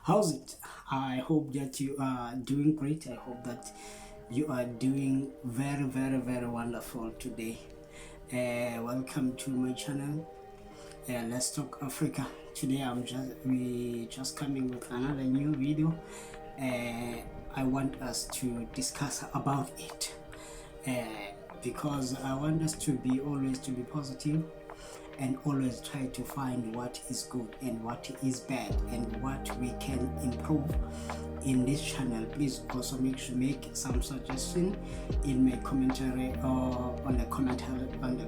How's it? I hope that you are doing great. I hope that you are doing very wonderful today. Welcome to my channel. Let's talk Africa. Today we just coming with another new video. I want us to discuss about it because I want us to be always to be positive and always try to find what is good and what is bad and what we can improve in this channel. Please also make some suggestion in my commentary or on the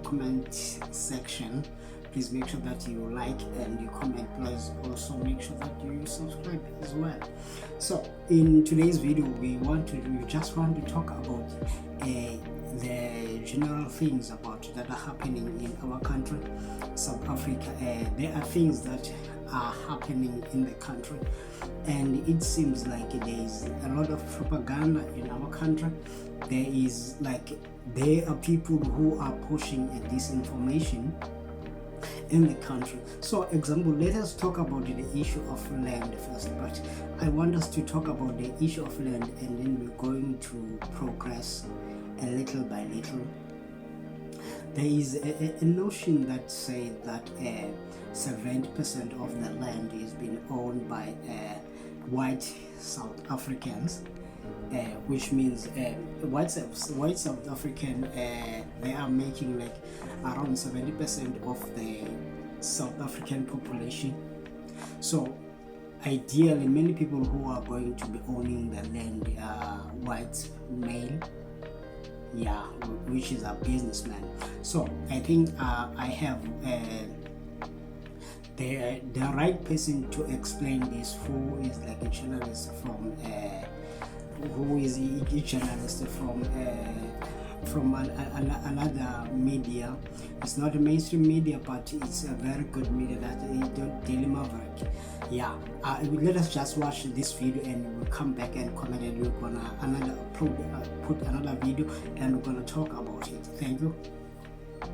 comment section. Please make sure that you like and you comment. Please also make sure that you subscribe as well. So in today's video we just want to talk about the general things that are happening in our country, South Africa. There are things that are happening in the country, and it seems like there is a lot of propaganda in our country. There are people who are pushing disinformation in the country. So example, let us talk about the issue of land first, but I want us to talk about the issue of land and then we're going to progress a little by little. There is a notion that says that 70% of the land is being owned by white South Africans, which means white South African, they are making like around 70% of the South African population. So ideally many people who are going to be owning the land are white male, which is a businessman. So I think I have the right person to explain this, who is like a journalist from another media. It's not a mainstream media, but it's a very good media, that Daily Maverick. Let us just watch this video and we'll come back and comment, and we're gonna put another video and we're gonna talk about it. Thank you.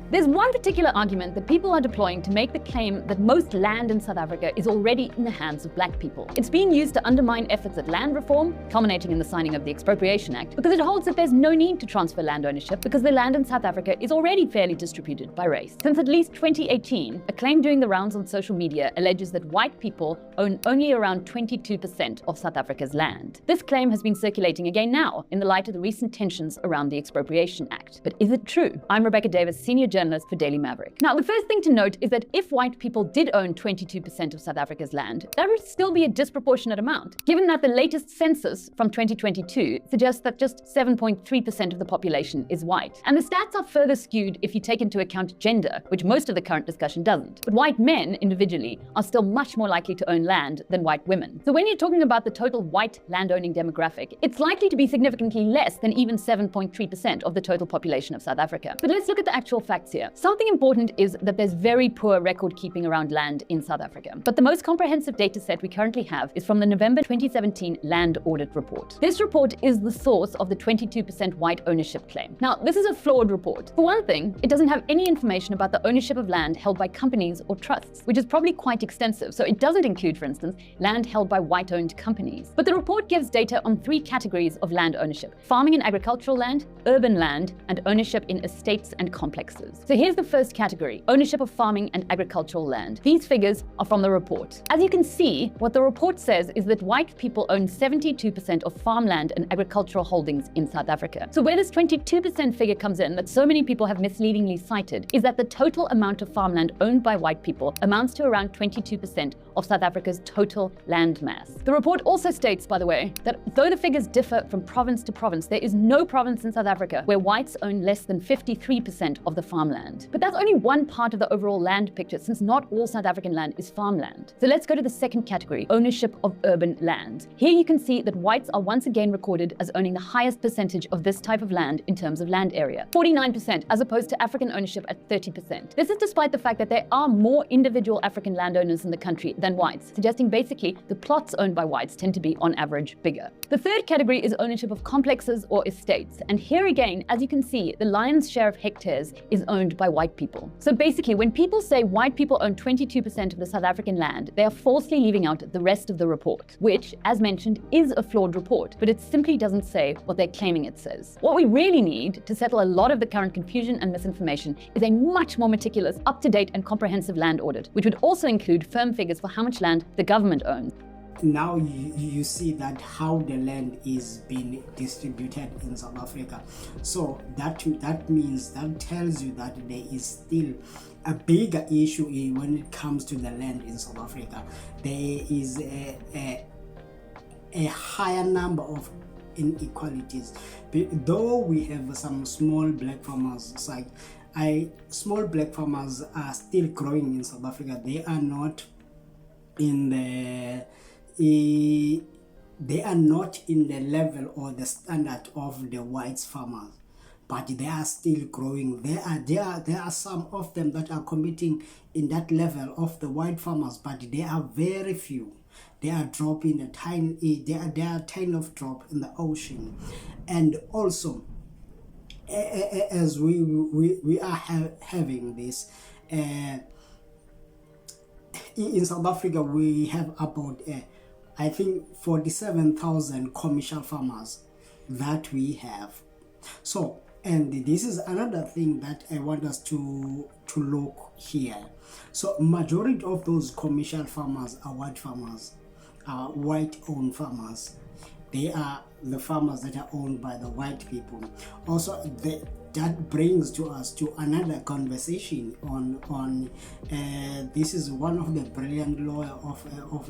There's one particular argument that people are deploying to make the claim that most land in South Africa is already in the hands of black people. It's being used to undermine efforts at land reform, culminating in the signing of the Expropriation Act, because it holds that there's no need to transfer land ownership because the land in South Africa is already fairly distributed by race. Since at least 2018, a claim doing the rounds on social media alleges that white people own only around 22% of South Africa's land. This claim has been circulating again now in the light of the recent tensions around the Expropriation Act. But is it true? I'm Rebecca Davis, senior journalist for Daily Maverick. Now, the first thing to note is that if white people did own 22% of South Africa's land, that would still be a disproportionate amount, given that the latest census from 2022 suggests that just 7.3% of the population is white. And the stats are further skewed if you take into account gender, which most of the current discussion doesn't. But white men, individually, are still much more likely to own land than white women. So when you're talking about the total white landowning demographic, it's likely to be significantly less than even 7.3% of the total population of South Africa. But let's look at the actual facts here. Something important is that there's very poor record keeping around land in South Africa. But the most comprehensive data set we currently have is from the November 2017 Land Audit Report. This report is the source of the 22% white ownership claim. Now, this is a flawed report. For one thing, it doesn't have any information about the ownership of land held by companies or trusts, which is probably quite extensive. So it doesn't include, for instance, land held by white-owned companies. But the report gives data on 3 categories of land ownership: farming and agricultural land, urban land, and ownership in estates and complexes. So here's the first category: ownership of farming and agricultural land. These figures are from the report. As you can see, what the report says is that white people own 72% of farmland and agricultural holdings in South Africa. So where this 22% figure comes in, that so many people have misleadingly cited, is that the total amount of farmland owned by white people amounts to around 22% of South Africa's total land mass. The report also states, by the way, that though the figures differ from province to province, there is no province in South Africa where whites own less than 53% of the farmland. But that's only one part of the overall land picture, since not all South African land is farmland. So let's go to the second category: ownership of urban land. Here you can see that whites are once again recorded as owning the highest percentage of this type of land in terms of land area, 49%, as opposed to African ownership at 30%. This is despite the fact that there are more individual African landowners in the country than whites, suggesting basically the plots owned by whites tend to be on average bigger. The third category is ownership of complexes or estates. And here again, as you can see, the lion's share of hectares is owned by white people. So basically, when people say white people own 22% of the South African land, they are falsely leaving out the rest of the report, which, as mentioned, is a flawed report, but it simply doesn't say what they're claiming it says. What we really need to settle a lot of the current confusion and misinformation is a much more meticulous, up-to-date and comprehensive land audit, which would also include firm figures for how much land the government owns. Now you see that how the land is being distributed in South Africa. So that means, that tells you that there is still a bigger issue when it comes to the land in South Africa. There is a higher number of inequalities. Though we have some small black farmers, small black farmers are still growing in South Africa. They are not in the level or the standard of the white farmers, but they are still growing. There are some of them that are competing in that level of the white farmers, but they are very few. They are dropping a tiny. They are a tiny of drop in the ocean, and also as we are having this. In South Africa, we have about I think 47,000 commercial farmers that we have. So, and this is another thing that I want us to look here. So, majority of those commercial farmers are white farmers, are white-owned farmers. They are the farmers that are owned by the white people. Also, that brings us to another conversation on this is one of the brilliant lawyer of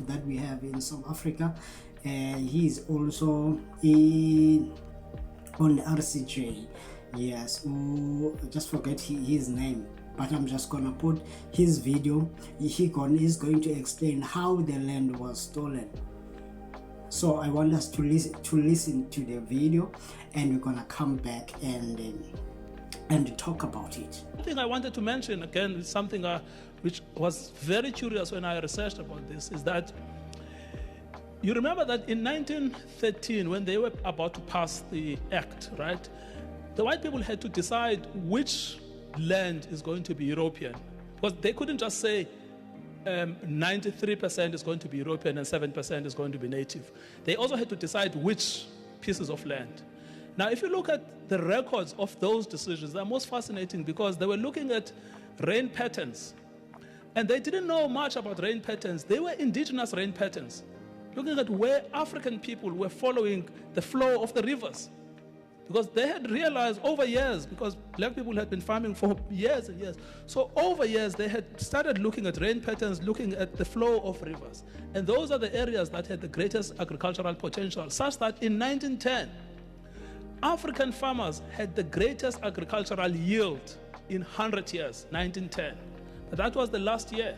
that we have in South Africa. He is also on the RCJ. Yes, just forget his name, but I'm just gonna put his video. He's going to explain how the land was stolen. So I want us to listen to the video, and we're gonna come back and talk about it. One thing I wanted to mention again is something which was very curious when I researched about this, is that you remember that in 1913, when they were about to pass the act, right, the white people had to decide which land is going to be European, because they couldn't just say 93% is going to be European and 7% is going to be native. They also had to decide which pieces of land. Now, if you look at the records of those decisions, they're most fascinating because they were looking at rain patterns. And they didn't know much about rain patterns. They were indigenous rain patterns, looking at where African people were following the flow of the rivers. Because they had realized over years, because black people had been farming for years and years. So over years, they had started looking at rain patterns, looking at the flow of rivers. And those are the areas that had the greatest agricultural potential, such that in 1910, African farmers had the greatest agricultural yield in 100 years, 1910. But that was the last year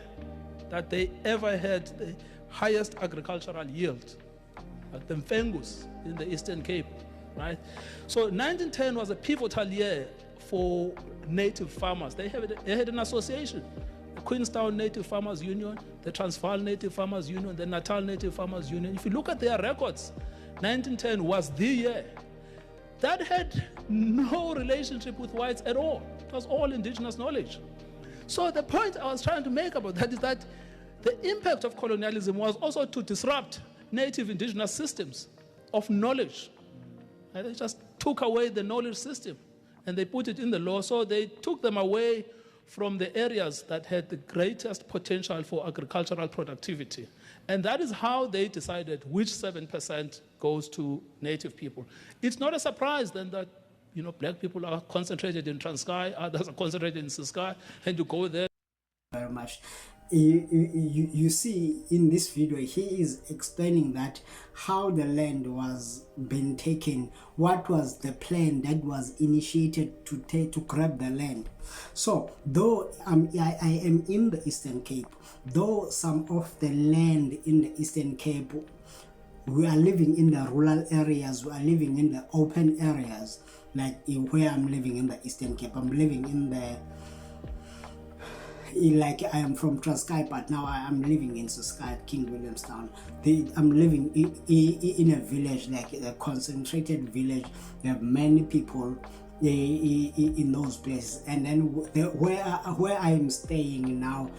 that they ever had the highest agricultural yield, at the Mfengus in the Eastern Cape, right? So 1910 was a pivotal year for native farmers. They had an association, the Queenstown Native Farmers Union, the Transvaal Native Farmers Union, the Natal Native Farmers Union. If you look at their records, 1910 was the year. That had no relationship with whites at all. It was all indigenous knowledge. So the point I was trying to make about that is that the impact of colonialism was also to disrupt native indigenous systems of knowledge. And they just took away the knowledge system and they put it in the law. So they took them away from the areas that had the greatest potential for agricultural productivity. And that is how they decided which 7% goes to native people. It's not a surprise then that, black people are concentrated in Transkei, others are concentrated in Ciskei, and you go there. Very much. You see in this video, he is explaining that how the land was being taken, what was the plan that was initiated to grab the land. So though I am in the Eastern Cape, though some of the land in the Eastern Cape, we are living in the rural areas, we are living in the open areas, like where I'm living in the Eastern Cape. I'm living in the like I am from Transkei, but now I am living in Ciskei, King Williamstown. I'm living in a village, like a concentrated village. There are many people in those places. And then where I am staying now,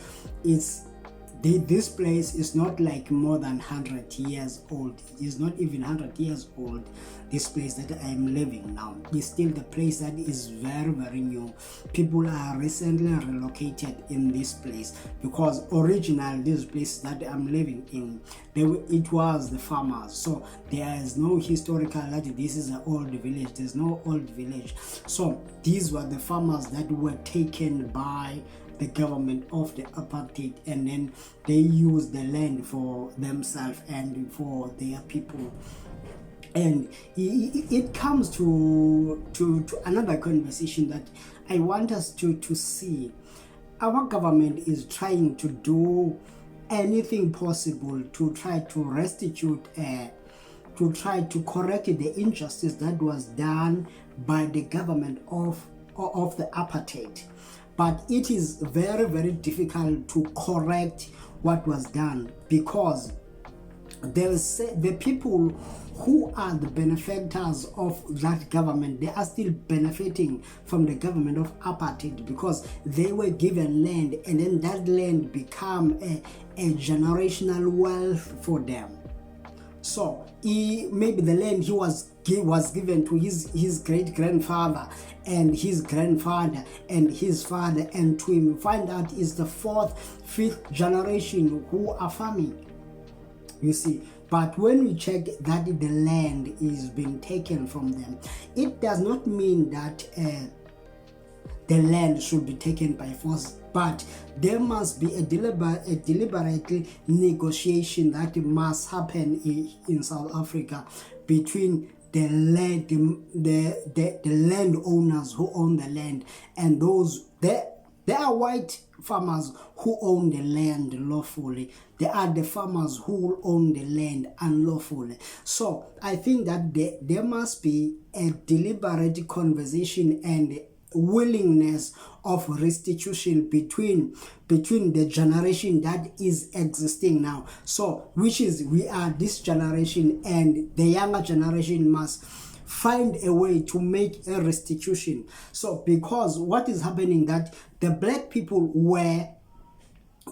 this place is not like more than 100 years old. It is not even 100 years old. This place that I am living now is still the place that is very, very new. People are recently relocated in this place, because originally this place that I'm living in, it was the farmers. So there is no historical that this is an old village. There's no old village. So these were the farmers that were taken by the government of the apartheid, and then they use the land for themselves and for their people. And it comes to another conversation that I want us to see. Our government is trying to do anything possible to try to restitute, to try to correct the injustice that was done by the government of the apartheid. But it is very, very difficult to correct what was done, because the people who are the benefactors of that government, they are still benefiting from the government of apartheid, because they were given land, and then that land become a generational wealth for them. So maybe the land he was given to his great grandfather and his grandfather and his father, and to him find out is the 4th, 5th generation who are farming, you see. But when we check that the land is being taken from them, it does not mean that the land should be taken by force, but there must be a deliberate negotiation that must happen in South Africa between the landowners who own the land and those there are white farmers who own the land lawfully. There are the farmers who own the land unlawfully. So I think that there must be a deliberate conversation and willingness of restitution between the generation that is existing now. So which is, we are this generation, and the younger generation must find a way to make a restitution. So because what is happening, that the black people were,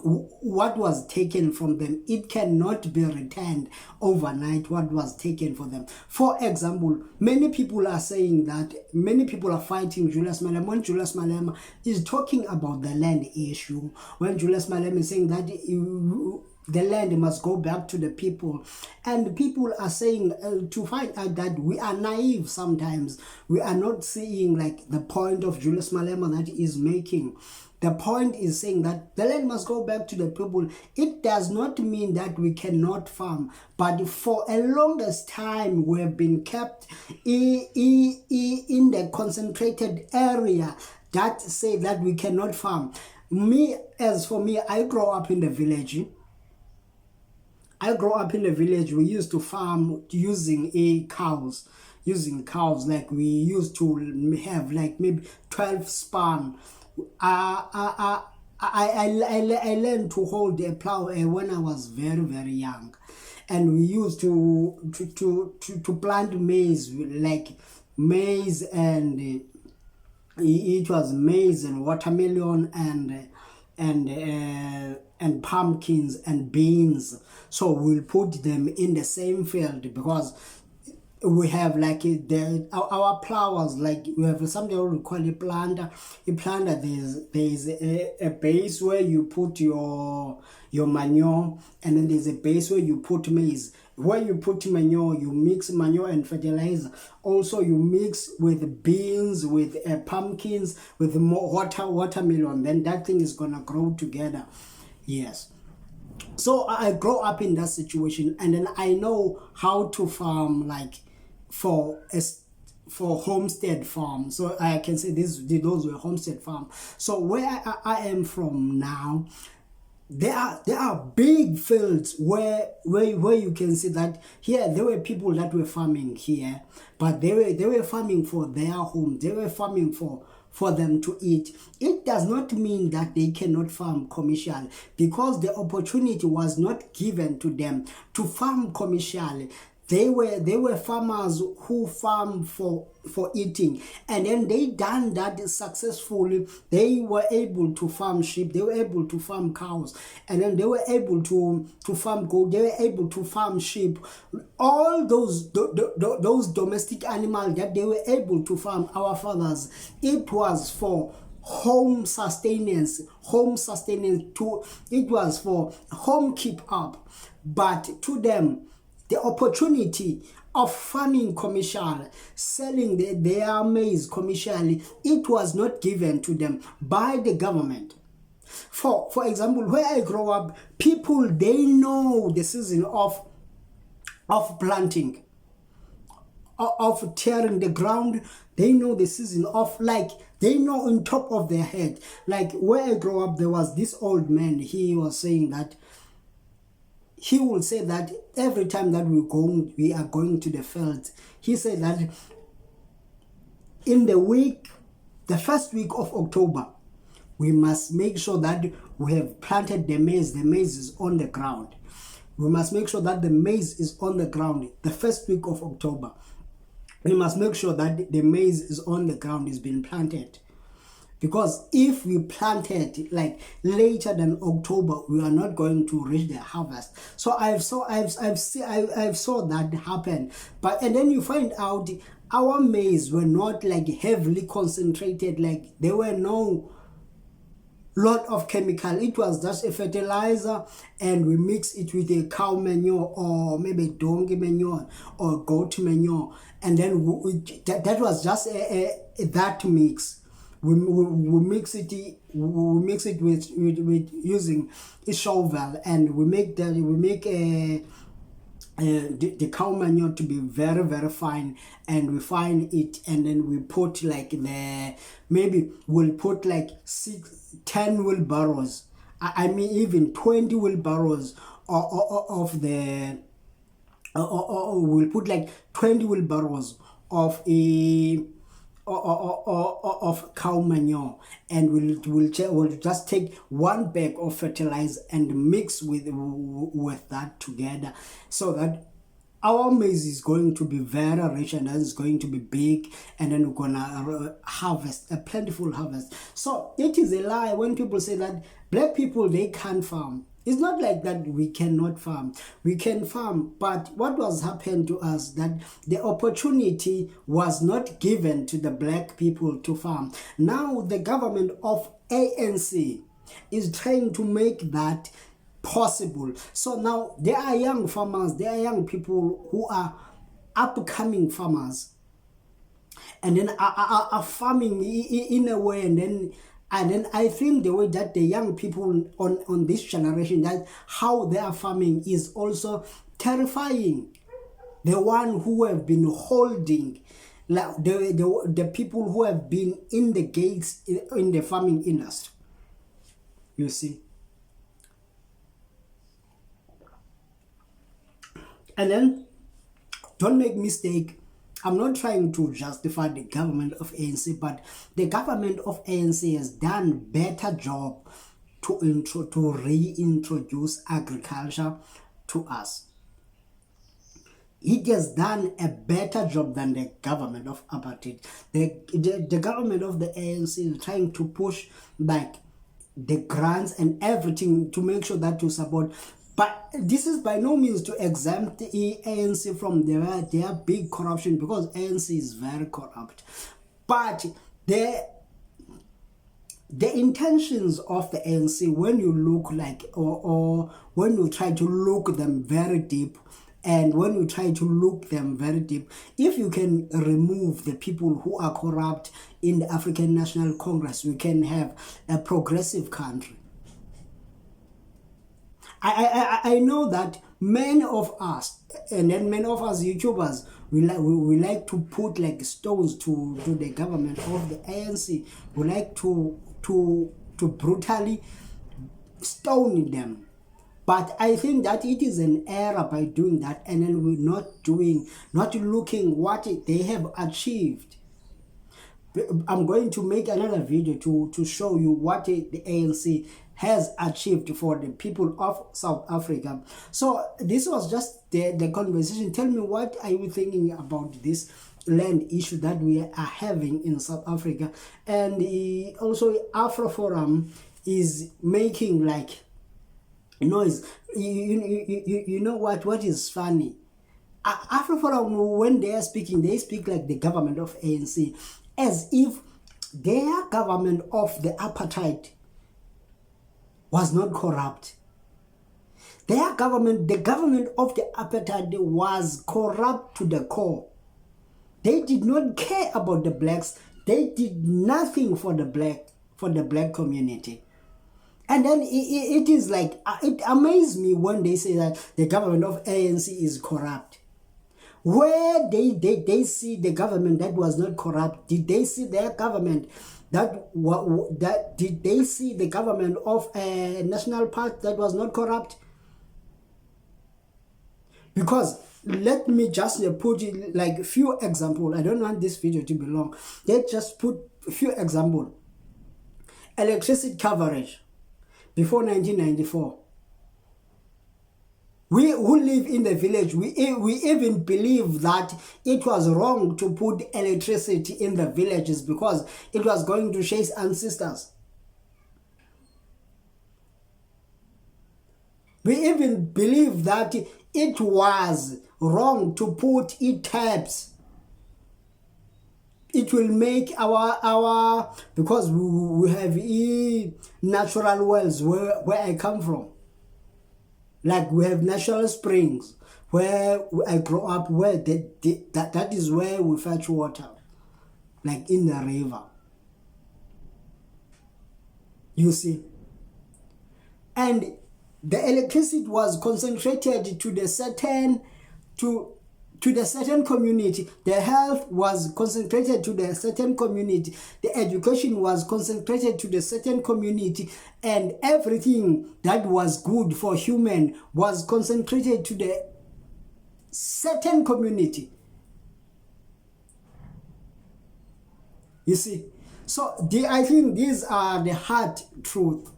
what was taken from them, it cannot be returned overnight, what was taken for them. For example, many people are saying that, many people are fighting Julius Malema when Julius Malema is talking about the land issue, when Julius Malema is saying that the land must go back to the people. And people are saying to find out that we are naive sometimes. We are not seeing like the point of Julius Malema that is making. The point is saying that the land must go back to the people. It does not mean that we cannot farm, but for a longest time we have been kept in the concentrated area that say that we cannot farm. As for me, I grew up in the village. We used to farm using cows. Like we used to have like maybe 12 span. I learned to hold a plow when I was very, very young, and we used to plant maize, like maize, and it was maize and watermelon and pumpkins and beans. So we'll put them in the same field, because we have like our plowers, like we have something we call a planter. A planter, there's a base where you put your manure, and then there's a base where you put maize. Where you put manure, you mix manure and fertilizer. Also, you mix with beans, with pumpkins, with more watermelon. Then that thing is gonna grow together. Yes. So I grew up in that situation, and then I know how to farm, like for homestead farm. So I can say those were homestead farm. So where I am from now, there are big fields where you can see that here there were people that were farming here, but they were farming for their home. They were farming for them to eat. It does not mean that they cannot farm commercially, because the opportunity was not given to them to farm commercially. They were farmers who farm for eating, and then they done that successfully. They were able to farm sheep, they were able to farm cows, and then they were able to farm goat, they were able to farm sheep. All those domestic animals that they were able to farm, our fathers, it was for home sustenance, it was for home keep up. But to them, the opportunity of farming commercial, selling their maize commercially, it was not given to them by the government. For example, where I grow up, people, they know the season of planting, of tearing the ground. They know the season of, like, they know on top of their head. Like where I grew up, there was this old man. He was saying that he will say that every time that we are going to the field, he said that in the first week of October, we must make sure that we have planted the maize. The maize is on the ground. We must make sure that the maize is on the ground the first week of October. We must make sure that the maize is on the ground, is being planted. Because if we plant it like later than October, we are not going to reach the harvest. So I've saw that happen. And then you find out our maize were not like heavily concentrated, like there were no lot of chemical. It was just a fertilizer, and we mix it with a cow manure or maybe donkey manure or goat manure, and then that was just that mix. We mix it with using a shovel, and we make the cow manure to be very, very fine, and we fine it, and then we put like maybe we'll put like 10 wheelbarrows, I mean even 20 wheelbarrows of the we'll put like 20 wheelbarrows of cow manure, and we'll just take one bag of fertilizer and mix with that together, so that our maize is going to be very rich, and then it's going to be big, and then we're gonna harvest a plentiful harvest. So it is a lie when people say that black people, they can't farm. It's not like that we cannot farm. We can farm, but what was happened to us, that the opportunity was not given to the black people to farm. Now the government of ANC is trying to make that possible. So now there are young farmers, there are young people who are upcoming farmers, and then are farming in a way, and then I think the way that the young people on this generation, that how they are farming is also terrifying. The one who have been holding, like the people who have been in the gates in the farming industry, you see. And then, don't make mistake, I'm not trying to justify the government of ANC, but the government of ANC has done better job to reintroduce agriculture to us. It has done a better job than the government of Apartheid. The government of the ANC is trying to push like the grants and everything to make sure that to support. But this is by no means to exempt the ANC from their big corruption, because ANC is very corrupt. But the intentions of the ANC, when you look like, or when you try to look them very deep, and when you try to look them very deep, if you can remove the people who are corrupt in the African National Congress, we can have a progressive country. I know that many of us, and then many of us YouTubers, we like to put like stones to the government of the ANC. We like to brutally stone them. But I think that it is an error by doing that, and then we're not looking what they have achieved. I'm going to make another video to show you what the ANC has achieved for the people of South Africa. So this was just the conversation. Tell me, what are you thinking about this land issue that we are having in South Africa? And also Afro Forum is making like noise. You know what is funny? Afro Forum, when they are speaking, they speak like the government of ANC, as if their government of the apartheid was not corrupt. Their government, the government of the apartheid, was corrupt to the core. They did not care about the blacks. They did nothing for the black community. And then it is like, it amazes me when they say that the government of ANC is corrupt. Where they see the government that was not corrupt? Did they see their government did they see the government of a national park that was not corrupt? Because let me just put it like a few examples. I don't want this video to be long. Let's just put a few examples. Electricity coverage before 1994. We who live in the village, we even believe that it was wrong to put electricity in the villages because it was going to chase ancestors. We even believe that it was wrong to put taps. It will make our because we have natural wells where I come from. Like we have natural springs where I grew up, where that is where we fetch water, like in the river. You see, and the electricity was concentrated to the certain community. The health was concentrated to the certain community. The education was concentrated to the certain community, and everything that was good for human was concentrated to the certain community. You see, so I think these are the hard truth.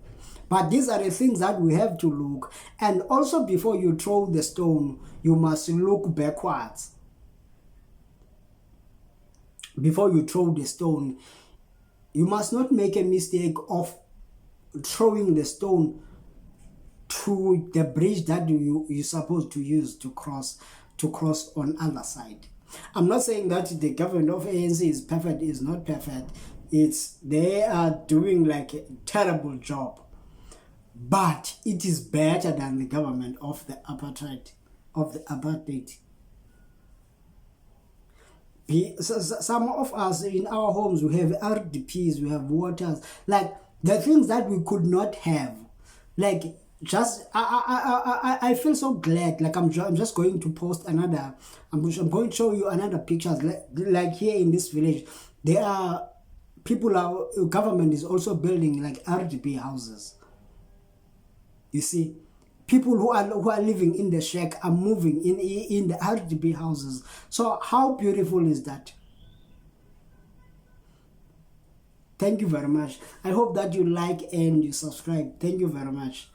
But these are the things that we have to look. And also, before you throw the stone, you must look backwards. Before you throw the stone, you must not make a mistake of throwing the stone to the bridge that you're supposed to use to cross on other side. I'm not saying that the government of ANC is perfect. It's not perfect. They are doing like a terrible job. But it is better than the government of the apartheid. Some of us in our homes, we have RDPs, we have waters, like the things that we could not have. Like just I feel so glad. Like I'm just going to post another. I'm going to show you another pictures. Like here in this village, there are government is also building like RDP houses. You see, people who are living in the shack are moving in the RDP houses. So how beautiful is that? Thank you very much. I hope that you like and you subscribe. Thank you very much.